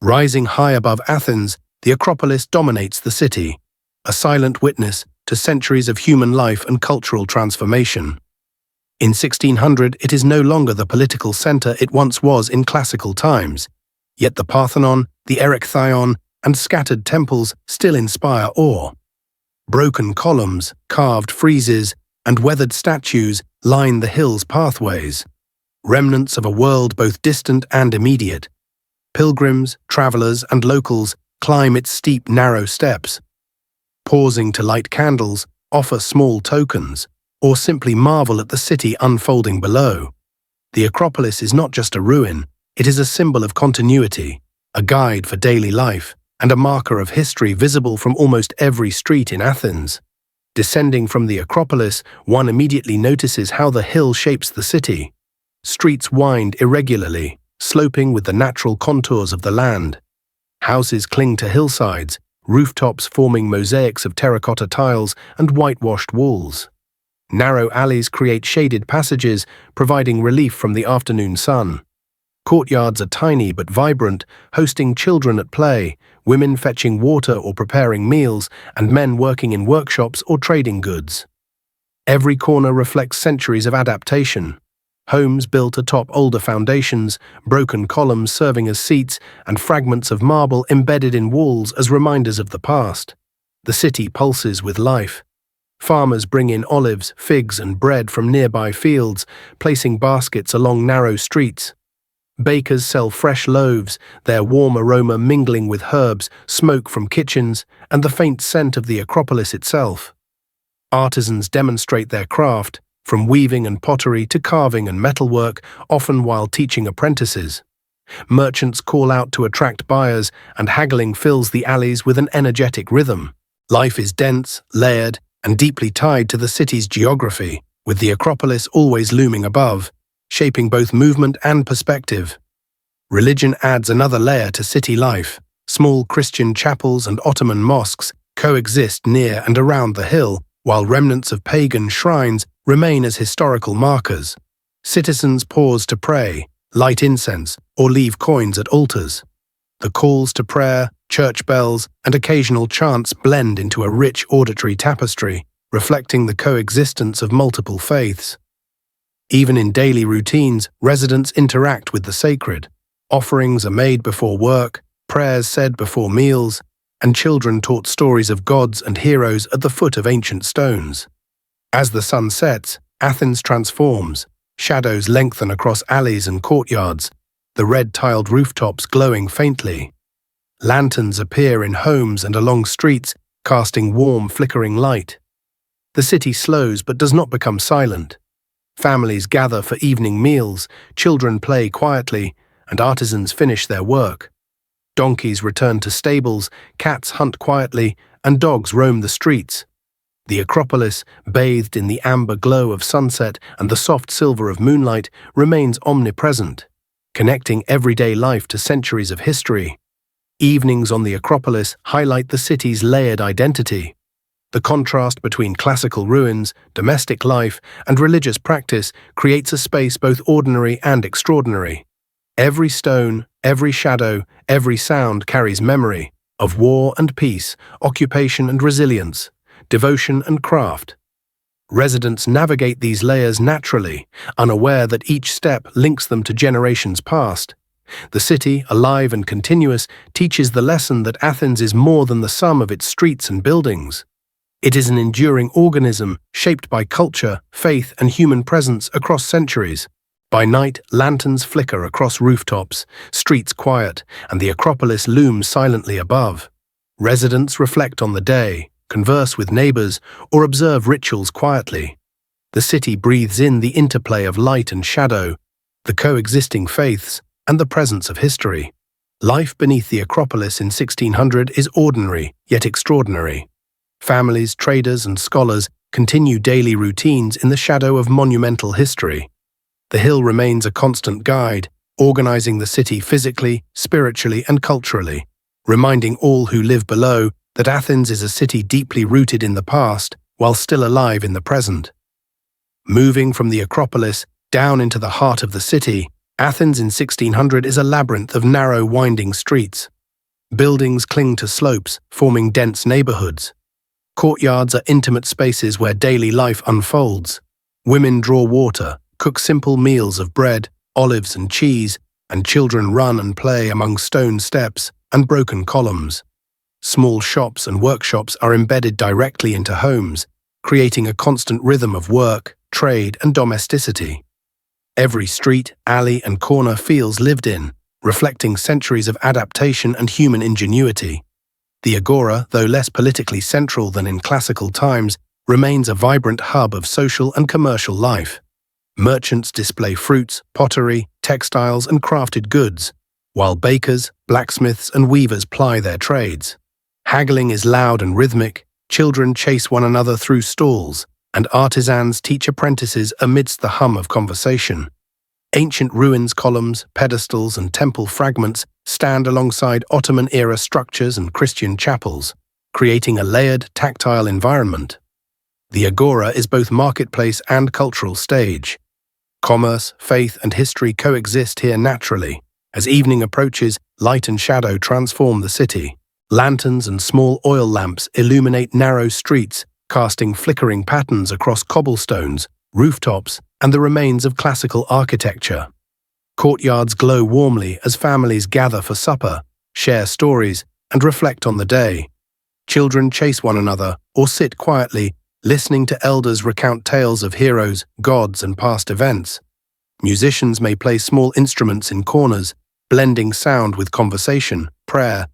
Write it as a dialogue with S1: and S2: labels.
S1: Rising high above Athens, the Acropolis dominates the city, a silent witness to centuries of human life and cultural transformation. In 1600, it is no longer the political center it once was in classical times, yet the Parthenon, the Erechtheion, and scattered temples still inspire awe. Broken columns, carved friezes, and weathered statues line the hill's pathways, remnants of a world both distant and immediate. Pilgrims, travelers, and locals climb its steep, narrow steps, pausing to light candles, offer small tokens, or simply marvel at the city unfolding below. The Acropolis is not just a ruin, it is a symbol of continuity, a guide for daily life, and a marker of history visible from almost every street in Athens. Descending from the Acropolis, one immediately notices how the hill shapes the city. Streets wind irregularly, sloping with the natural contours of the land. Houses cling to hillsides, rooftops forming mosaics of terracotta tiles and whitewashed walls. Narrow alleys create shaded passages, providing relief from the afternoon sun. Courtyards are tiny but vibrant, hosting children at play, women fetching water or preparing meals, and men working in workshops or trading goods. Every corner reflects centuries of adaptation. Homes built atop older foundations, broken columns serving as seats, and fragments of marble embedded in walls as reminders of the past. The city pulses with life. Farmers bring in olives, figs, and bread from nearby fields, placing baskets along narrow streets. Bakers sell fresh loaves, their warm aroma mingling with herbs, smoke from kitchens, and the faint scent of the Acropolis itself. Artisans demonstrate their craft, from weaving and pottery to carving and metalwork, often while teaching apprentices. Merchants call out to attract buyers, and haggling fills the alleys with an energetic rhythm. Life is dense, layered, and deeply tied to the city's geography, with the Acropolis always looming above, shaping both movement and perspective. Religion adds another layer to city life. Small Christian chapels and Ottoman mosques coexist near and around the hill, while remnants of pagan shrines remain as historical markers. Citizens pause to pray, light incense, or leave coins at altars. The calls to prayer, church bells, and occasional chants blend into a rich auditory tapestry, reflecting the coexistence of multiple faiths. Even in daily routines, residents interact with the sacred. Offerings are made before work, prayers said before meals, and children taught stories of gods and heroes at the foot of ancient stones. As the sun sets, Athens transforms. Shadows lengthen across alleys and courtyards, the red-tiled rooftops glowing faintly. Lanterns appear in homes and along streets, casting warm, flickering light. The city slows but does not become silent. Families gather for evening meals, children play quietly, and artisans finish their work. Donkeys return to stables, cats hunt quietly, and dogs roam the streets. The Acropolis, bathed in the amber glow of sunset and the soft silver of moonlight, remains omnipresent, connecting everyday life to centuries of history. Evenings on the Acropolis highlight the city's layered identity. The contrast between classical ruins, domestic life, and religious practice creates a space both ordinary and extraordinary. Every stone, every shadow, every sound carries memory of war and peace, occupation and resilience, devotion and craft. Residents navigate these layers naturally, unaware that each step links them to generations past. The city, alive and continuous, teaches the lesson that Athens is more than the sum of its streets and buildings. It is an enduring organism shaped by culture, faith, and human presence across centuries. By night, lanterns flicker across rooftops, streets quiet, and the Acropolis looms silently above. Residents reflect on the day, converse with neighbors, or observe rituals quietly. The city breathes in the interplay of light and shadow, the coexisting faiths, and the presence of history. Life beneath the Acropolis in 1600 is ordinary, yet extraordinary. Families, traders, and scholars continue daily routines in the shadow of monumental history. The hill remains a constant guide, organizing the city physically, spiritually, and culturally, reminding all who live below that Athens is a city deeply rooted in the past while still alive in the present. Moving from the Acropolis down into the heart of the city, Athens in 1600 is a labyrinth of narrow, winding streets. Buildings cling to slopes, forming dense neighborhoods. Courtyards are intimate spaces where daily life unfolds. Women draw water, cook simple meals of bread, olives and cheese, and children run and play among stone steps and broken columns. Small shops and workshops are embedded directly into homes, creating a constant rhythm of work, trade, and domesticity. Every street, alley, and corner feels lived in, reflecting centuries of adaptation and human ingenuity. The agora, though less politically central than in classical times, remains a vibrant hub of social and commercial life. Merchants display fruits, pottery, textiles, and crafted goods, while bakers, blacksmiths, and weavers ply their trades. Haggling is loud and rhythmic, children chase one another through stalls, and artisans teach apprentices amidst the hum of conversation. Ancient ruins, columns, pedestals, and temple fragments stand alongside Ottoman-era structures and Christian chapels, creating a layered, tactile environment. The agora is both marketplace and cultural stage. Commerce, faith, and history coexist here naturally. As evening approaches, light and shadow transform the city. Lanterns and small oil lamps illuminate narrow streets, casting flickering patterns across cobblestones, rooftops, and the remains of classical architecture. Courtyards glow warmly as families gather for supper, share stories, and reflect on the day. Children chase one another or sit quietly, listening to elders recount tales of heroes, gods, and past events. Musicians may play small instruments in corners, blending sound with conversation, prayer,